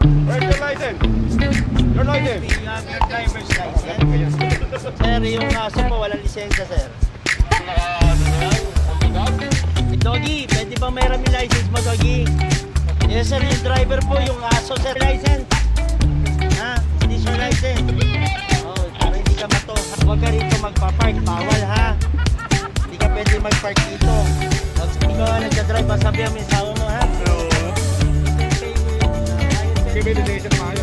Where's your license? Your license? You have your driver's license. Sir, yung aso po walang lisensya, sir. Doggy, pwede ba mayroon yung license mo, Doggy? Yes, sir, yung driver po, yung aso, sir, license. Ha? Hindi siya license. Oh, para hindi ka mato. Huwag ka rito magpa-park, bawal ha. Hindi ka pwede mag-park dito. Pag ikaw ang nagka-drive, sabihan mo yung asawa mo, ha? Sige, meditation tayo.